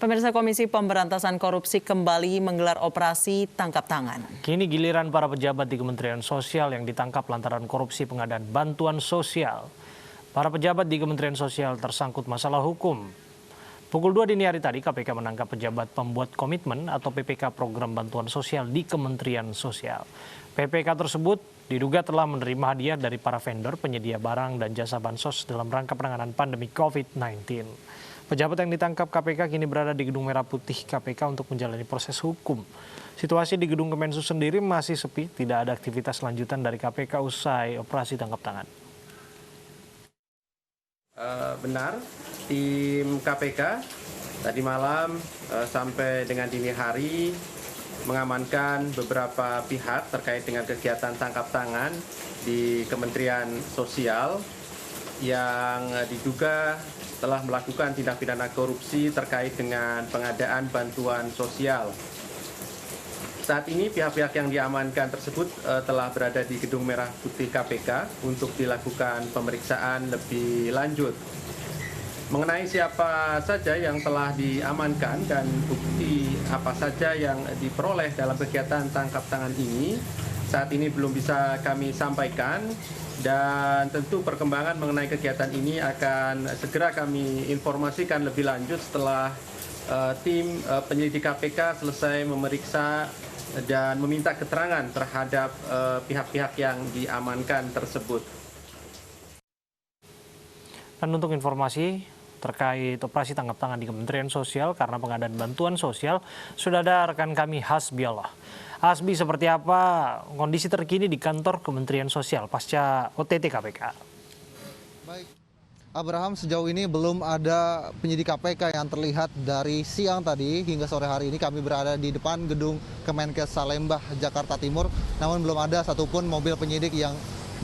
Pemirsa, Komisi Pemberantasan Korupsi kembali menggelar operasi tangkap tangan. Kini giliran para pejabat di Kementerian Sosial yang ditangkap lantaran korupsi pengadaan bantuan sosial. Para pejabat di Kementerian Sosial tersangkut masalah hukum. Pukul 2 dini hari tadi, KPK menangkap pejabat pembuat komitmen atau PPK program bantuan sosial di Kementerian Sosial. PPK tersebut diduga telah menerima hadiah dari para vendor penyedia barang dan jasa bansos dalam rangka penanganan pandemi COVID-19. Pejabat yang ditangkap KPK kini berada di Gedung Merah Putih KPK untuk menjalani proses hukum. Situasi di Gedung Kemensos sendiri masih sepi, tidak ada aktivitas lanjutan dari KPK usai operasi tangkap tangan. Benar, tim KPK tadi malam sampai dengan dini hari mengamankan beberapa pihak terkait dengan kegiatan tangkap tangan di Kementerian Sosial yang diduga telah melakukan tindak pidana korupsi terkait dengan pengadaan bantuan sosial. Saat ini pihak-pihak yang diamankan tersebut telah berada di Gedung Merah Putih KPK untuk dilakukan pemeriksaan lebih lanjut. Mengenai siapa saja yang telah diamankan dan bukti apa saja yang diperoleh dalam kegiatan tangkap tangan ini, saat ini belum bisa kami sampaikan. Dan tentu perkembangan mengenai kegiatan ini akan segera kami informasikan lebih lanjut setelah tim penyelidik KPK selesai memeriksa dan meminta keterangan terhadap pihak-pihak yang diamankan tersebut. Dan untuk informasi terkait operasi tangkap tangan di Kementerian Sosial karena pengadaan bantuan sosial, sudah ada rekan kami Hasbiallah. Hasbi, seperti apa kondisi terkini di kantor Kementerian Sosial pasca OTT KPK? Baik, Abraham, sejauh ini belum ada penyidik KPK yang terlihat dari siang tadi hingga sore hari ini. Kami berada di depan gedung Kemenkes Salembah, Jakarta Timur, namun belum ada satupun mobil penyidik yang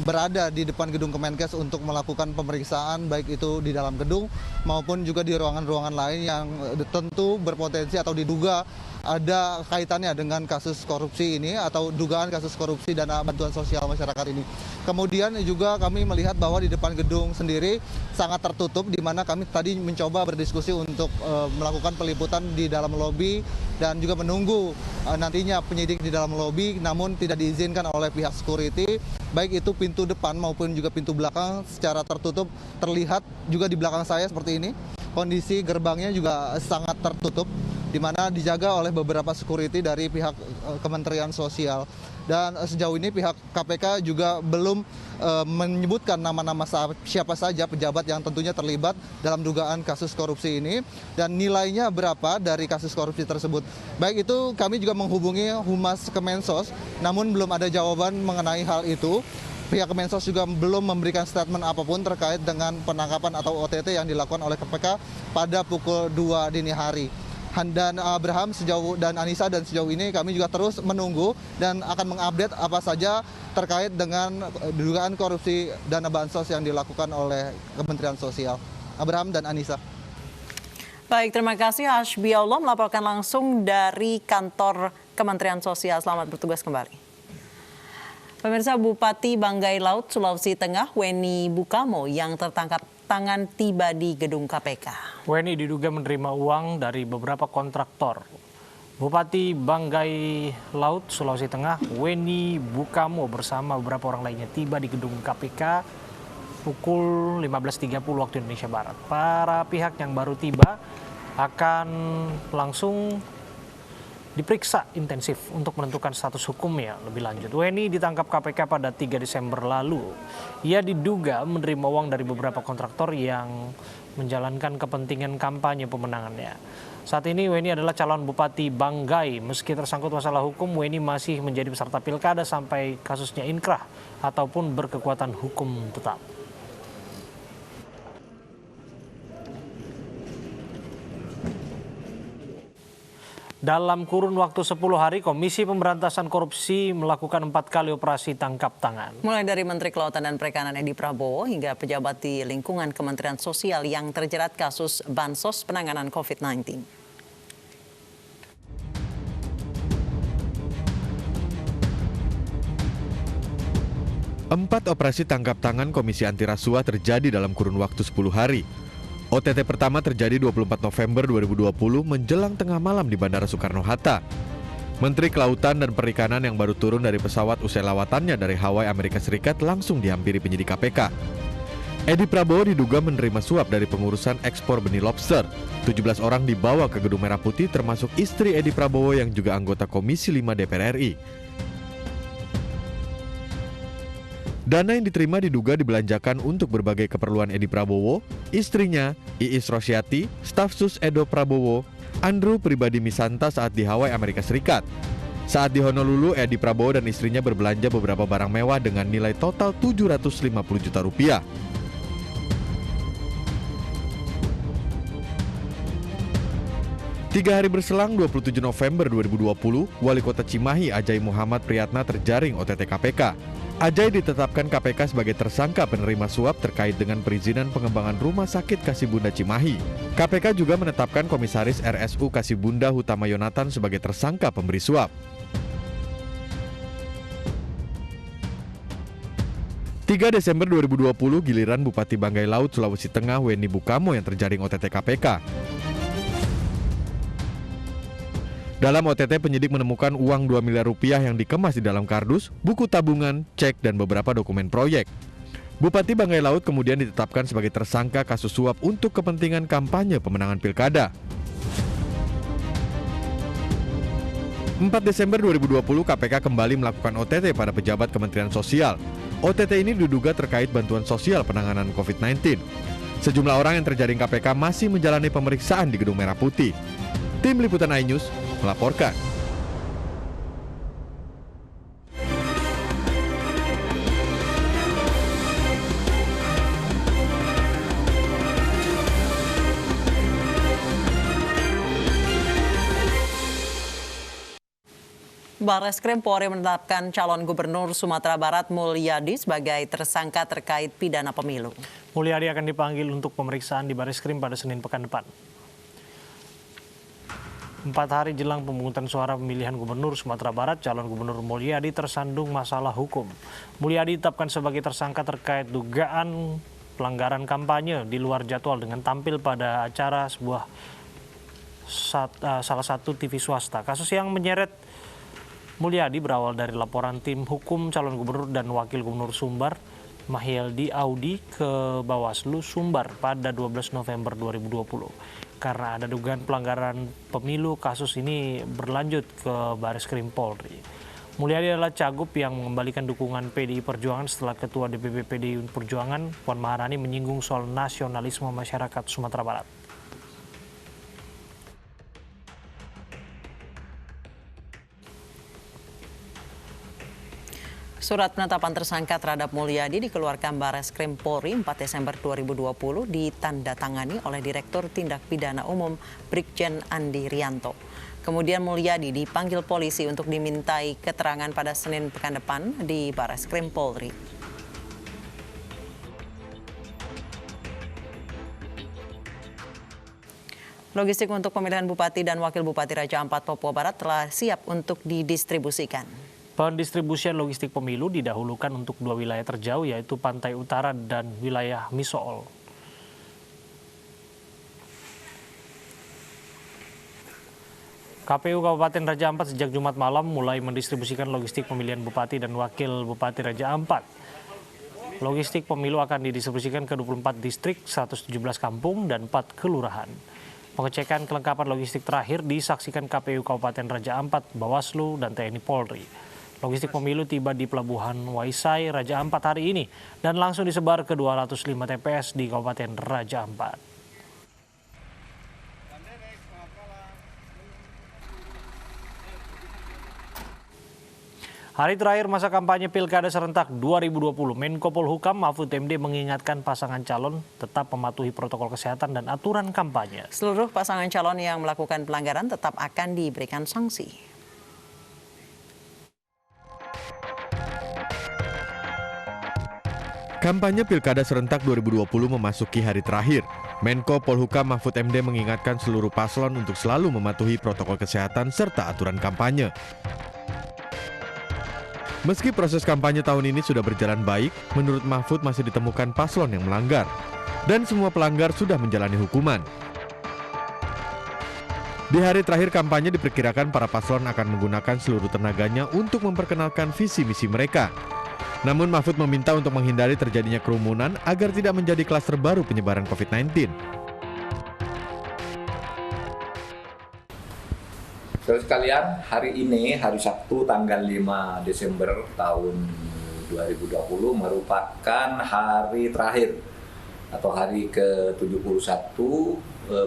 berada di depan gedung Kemenkes untuk melakukan pemeriksaan, baik itu di dalam gedung maupun juga di ruangan-ruangan lain yang tentu berpotensi atau diduga ada kaitannya dengan kasus korupsi ini atau dugaan kasus korupsi dana bantuan sosial masyarakat ini. Kemudian juga kami melihat bahwa di depan gedung sendiri sangat tertutup, di mana kami tadi mencoba berdiskusi untuk melakukan peliputan di dalam lobi dan juga menunggu nantinya penyidik di dalam lobi, namun tidak diizinkan oleh pihak security, baik itu pintu depan maupun juga pintu belakang secara tertutup. Terlihat juga di belakang saya seperti ini, kondisi gerbangnya juga sangat tertutup, di mana dijaga oleh beberapa security dari pihak Kementerian Sosial. Dan sejauh ini pihak KPK juga belum menyebutkan nama-nama siapa saja pejabat yang tentunya terlibat dalam dugaan kasus korupsi ini dan nilainya berapa dari kasus korupsi tersebut. Baik itu kami juga menghubungi Humas Kemensos, namun belum ada jawaban mengenai hal itu. Pihak Kemensos juga belum memberikan statement apapun terkait dengan penangkapan atau OTT yang dilakukan oleh KPK pada pukul 2 dini hari. Dan Abraham dan Anissa, dan sejauh ini kami juga terus menunggu dan akan mengupdate apa saja terkait dengan dugaan korupsi dana bansos yang dilakukan oleh Kementerian Sosial. Abraham dan Anissa. Baik, terima kasih Hasbiallah melaporkan langsung dari kantor Kementerian Sosial. Selamat bertugas kembali. Pemirsa, Bupati Banggai Laut, Sulawesi Tengah, Weni Bukamo yang tertangkap tangan tiba di gedung KPK. Weni diduga menerima uang dari beberapa kontraktor. Bupati Banggai Laut, Sulawesi Tengah, Weni Bukamo bersama beberapa orang lainnya tiba di gedung KPK pukul 15.30 waktu Indonesia Barat. Para pihak yang baru tiba akan langsung diperiksa intensif untuk menentukan status hukumnya lebih lanjut. Weni ditangkap KPK pada 3 Desember lalu. Ia diduga menerima uang dari beberapa kontraktor yang menjalankan kepentingan kampanye pemenangannya. Saat ini Weni adalah calon Bupati Banggai. Meski tersangkut masalah hukum, Weni masih menjadi peserta pilkada sampai kasusnya inkrah ataupun berkekuatan hukum tetap. Dalam kurun waktu 10 hari, Komisi Pemberantasan Korupsi melakukan 4 kali operasi tangkap tangan. Mulai dari Menteri Kelautan dan Perikanan Edi Prabowo hingga pejabat di lingkungan Kementerian Sosial yang terjerat kasus bansos penanganan COVID-19. 4 operasi tangkap tangan Komisi Anti Rasuah terjadi dalam kurun waktu 10 hari. OTT pertama terjadi 24 November 2020 menjelang tengah malam di Bandara Soekarno-Hatta. Menteri Kelautan dan Perikanan yang baru turun dari pesawat usai lawatannya dari Hawaii, Amerika Serikat langsung dihampiri penyidik KPK. Edi Prabowo diduga menerima suap dari pengurusan ekspor benih lobster. 17 orang dibawa ke Gedung Merah Putih termasuk istri Edi Prabowo yang juga anggota Komisi 5 DPR RI. Dana yang diterima diduga dibelanjakan untuk berbagai keperluan Edi Prabowo, istrinya, Iis Rosyati, staf sus Edo Prabowo, Andrew pribadi Misanta saat di Hawaii, Amerika Serikat. Saat di Honolulu, Edi Prabowo dan istrinya berbelanja beberapa barang mewah dengan nilai total 750 juta rupiah. Tiga hari berselang 27 November 2020, Wali Kota Cimahi Ajai Muhammad Priyatna terjaring OTT KPK. Ajai ditetapkan KPK sebagai tersangka penerima suap terkait dengan perizinan pengembangan Rumah Sakit Kasih Bunda Cimahi. KPK juga menetapkan Komisaris RSU Kasih Bunda Hutama Yonatan sebagai tersangka pemberi suap. 3 Desember 2020, giliran Bupati Banggai Laut, Sulawesi Tengah, Weni Bukamo yang terjaring OTT KPK. Dalam OTT, penyidik menemukan uang 2 miliar rupiah yang dikemas di dalam kardus, buku tabungan, cek, dan beberapa dokumen proyek. Bupati Banggai Laut kemudian ditetapkan sebagai tersangka kasus suap untuk kepentingan kampanye pemenangan pilkada. 4 Desember 2020, KPK kembali melakukan OTT pada pejabat Kementerian Sosial. OTT ini diduga terkait bantuan sosial penanganan COVID-19. Sejumlah orang yang terjaring KPK masih menjalani pemeriksaan di Gedung Merah Putih. Tim Liputan iNews melaporkan. Barreskrim Polri menetapkan calon Gubernur Sumatera Barat Mulyadi sebagai tersangka terkait pidana pemilu. Mulyadi akan dipanggil untuk pemeriksaan di Barreskrim pada Senin pekan depan. 4 hari jelang pemungutan suara pemilihan Gubernur Sumatera Barat, calon Gubernur Mulyadi tersandung masalah hukum. Mulyadi ditetapkan sebagai tersangka terkait dugaan pelanggaran kampanye di luar jadwal dengan tampil pada acara salah satu TV swasta. Kasus yang menyeret Mulyadi berawal dari laporan tim hukum calon Gubernur dan Wakil Gubernur Sumbar, Mahyeldi Audi, ke Bawaslu Sumbar pada 12 November 2020. Karena ada dugaan pelanggaran pemilu, kasus ini berlanjut ke Barreskrim Polri. Mulyadi adalah cagup yang mengembalikan dukungan PDI Perjuangan setelah Ketua DPP PDI Perjuangan, Puan Maharani, menyinggung soal nasionalisme masyarakat Sumatera Barat. Surat penetapan tersangka terhadap Mulyadi dikeluarkan Barreskrim Polri 4 Desember 2020 ditandatangani oleh Direktur Tindak Pidana Umum Brigjen Andi Rianto. Kemudian Mulyadi dipanggil polisi untuk dimintai keterangan pada Senin pekan depan di Barreskrim Polri. Logistik untuk pemilihan Bupati dan Wakil Bupati Raja Ampat Papua Barat telah siap untuk didistribusikan. Pendistribusian logistik pemilu didahulukan untuk 2 wilayah terjauh, yaitu Pantai Utara dan wilayah Misool. KPU Kabupaten Raja Ampat sejak Jumat malam mulai mendistribusikan logistik pemilihan Bupati dan Wakil Bupati Raja Ampat. Logistik pemilu akan didistribusikan ke 24 distrik, 117 kampung, dan 4 kelurahan. Pengecekan kelengkapan logistik terakhir disaksikan KPU Kabupaten Raja Ampat, Bawaslu, dan TNI Polri. Logistik pemilu tiba di Pelabuhan Waisai, Raja Ampat hari ini dan langsung disebar ke 205 TPS di Kabupaten Raja Ampat. Hari terakhir masa kampanye Pilkada Serentak 2020, Menko Polhukam Mahfud MD mengingatkan pasangan calon tetap mematuhi protokol kesehatan dan aturan kampanye. Seluruh pasangan calon yang melakukan pelanggaran tetap akan diberikan sanksi. Kampanye Pilkada Serentak 2020 memasuki hari terakhir. Menko Polhukam Mahfud MD mengingatkan seluruh paslon untuk selalu mematuhi protokol kesehatan serta aturan kampanye. Meski proses kampanye tahun ini sudah berjalan baik, menurut Mahfud masih ditemukan paslon yang melanggar. dan semua pelanggar sudah menjalani hukuman. Di hari terakhir kampanye diperkirakan para paslon akan menggunakan seluruh tenaganya untuk memperkenalkan visi misi mereka. Namun Mahfud meminta untuk menghindari terjadinya kerumunan agar tidak menjadi klaster baru penyebaran COVID-19. Saudara sekalian, hari ini, hari Sabtu tanggal 5 Desember tahun 2020 merupakan hari terakhir atau hari ke-71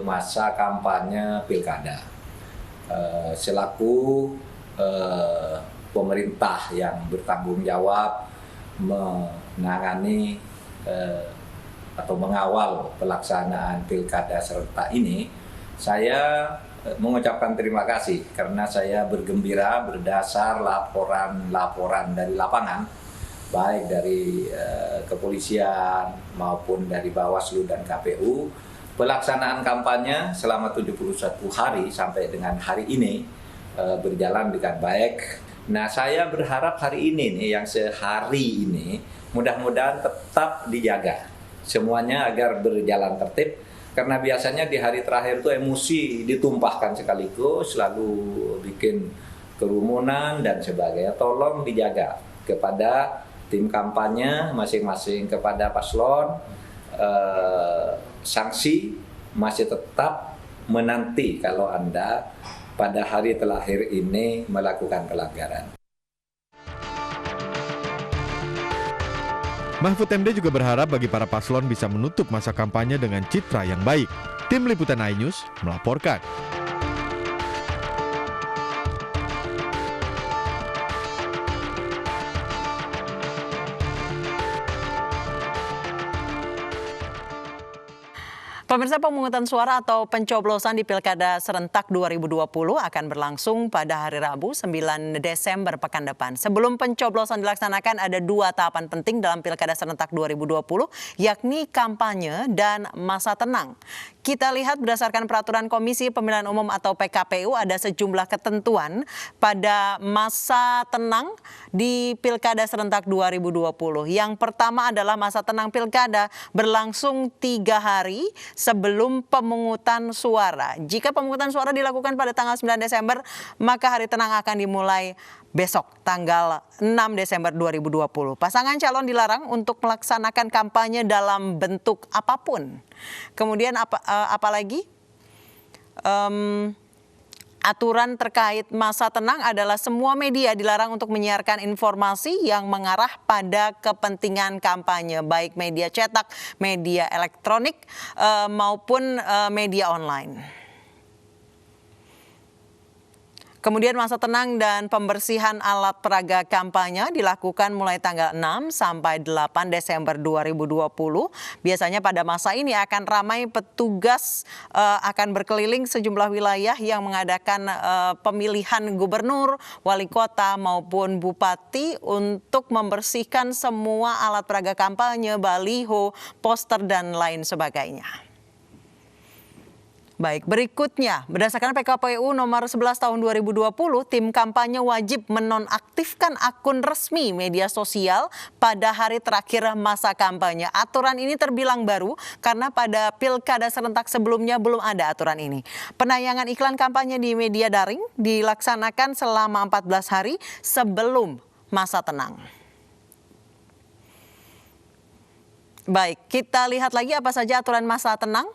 masa kampanye pilkada. Selaku pemerintah yang bertanggung jawab menangani atau mengawal pelaksanaan pilkada serentak ini, saya mengucapkan terima kasih karena saya bergembira berdasar laporan dari lapangan, baik dari kepolisian maupun dari Bawaslu dan KPU. Pelaksanaan kampanye selama 71 hari sampai dengan hari ini berjalan dengan baik. Nah, saya berharap hari ini nih, yang sehari ini, mudah-mudahan tetap dijaga semuanya agar berjalan tertib. Karena biasanya di hari terakhir itu emosi ditumpahkan sekaligus, lalu bikin kerumunan dan sebagainya. Tolong dijaga kepada tim kampanye masing-masing, kepada paslon. Sanksi masih tetap menanti kalau Anda pada hari terakhir ini melakukan pelanggaran. Mahfud MD juga berharap bagi para paslon bisa menutup masa kampanye dengan citra yang baik. Tim Liputan iNews melaporkan. Pemirsa, pemungutan suara atau pencoblosan di Pilkada Serentak 2020 akan berlangsung pada hari Rabu 9 Desember pekan depan. Sebelum pencoblosan dilaksanakan ada 2 tahapan penting dalam Pilkada Serentak 2020, yakni kampanye dan masa tenang. Kita lihat berdasarkan peraturan Komisi Pemilihan Umum atau PKPU ada sejumlah ketentuan pada masa tenang di Pilkada Serentak 2020. Yang pertama adalah masa tenang Pilkada berlangsung 3 hari sebelum pemungutan suara. Jika pemungutan suara dilakukan pada tanggal 9 Desember, maka hari tenang akan dimulai besok, tanggal 6 Desember 2020. Pasangan calon dilarang untuk melaksanakan kampanye dalam bentuk apapun. Kemudian apalagi? Aturan terkait masa tenang adalah semua media dilarang untuk menyiarkan informasi yang mengarah pada kepentingan kampanye, baik media cetak, media elektronik, maupun media online. Kemudian masa tenang dan pembersihan alat peraga kampanye dilakukan mulai tanggal 6 sampai 8 Desember 2020. Biasanya pada masa ini akan ramai petugas akan berkeliling sejumlah wilayah yang mengadakan pemilihan gubernur, wali kota maupun bupati untuk membersihkan semua alat peraga kampanye, baliho, poster dan lain sebagainya. Baik, berikutnya, berdasarkan PKPU nomor 11 tahun 2020, tim kampanye wajib menonaktifkan akun resmi media sosial pada hari terakhir masa kampanye. Aturan ini terbilang baru karena pada pilkada serentak sebelumnya belum ada aturan ini. Penayangan iklan kampanye di media daring dilaksanakan selama 14 hari sebelum masa tenang. Baik, kita lihat lagi apa saja aturan masa tenang.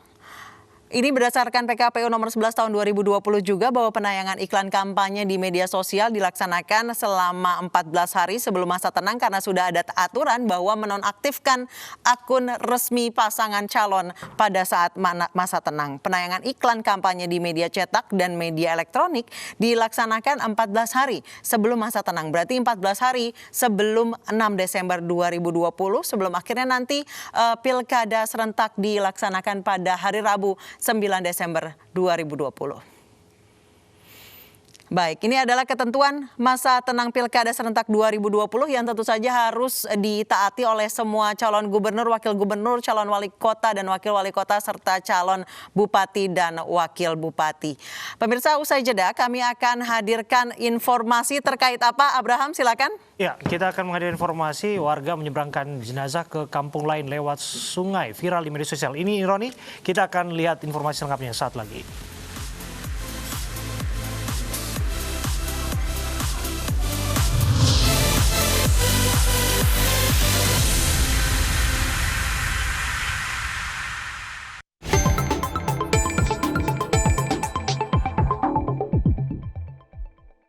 Ini berdasarkan PKPU nomor 11 tahun 2020 juga bahwa penayangan iklan kampanye di media sosial dilaksanakan selama 14 hari sebelum masa tenang karena sudah ada aturan bahwa menonaktifkan akun resmi pasangan calon pada saat masa tenang. Penayangan iklan kampanye di media cetak dan media elektronik dilaksanakan 14 hari sebelum masa tenang. Berarti 14 hari sebelum 6 Desember 2020 sebelum akhirnya nanti pilkada serentak dilaksanakan pada hari Rabu 9 Desember 2020. Baik, ini adalah ketentuan masa tenang Pilkada serentak 2020 yang tentu saja harus ditaati oleh semua calon gubernur, wakil gubernur, calon wali kota dan wakil wali kota serta calon bupati dan wakil bupati. Pemirsa, usai jeda kami akan hadirkan informasi terkait apa? Abraham, silakan. Ya, kita akan menghadirkan informasi warga menyeberangkan jenazah ke kampung lain lewat sungai viral di media sosial. Ini ironi, kita akan lihat informasi lengkapnya saat lagi.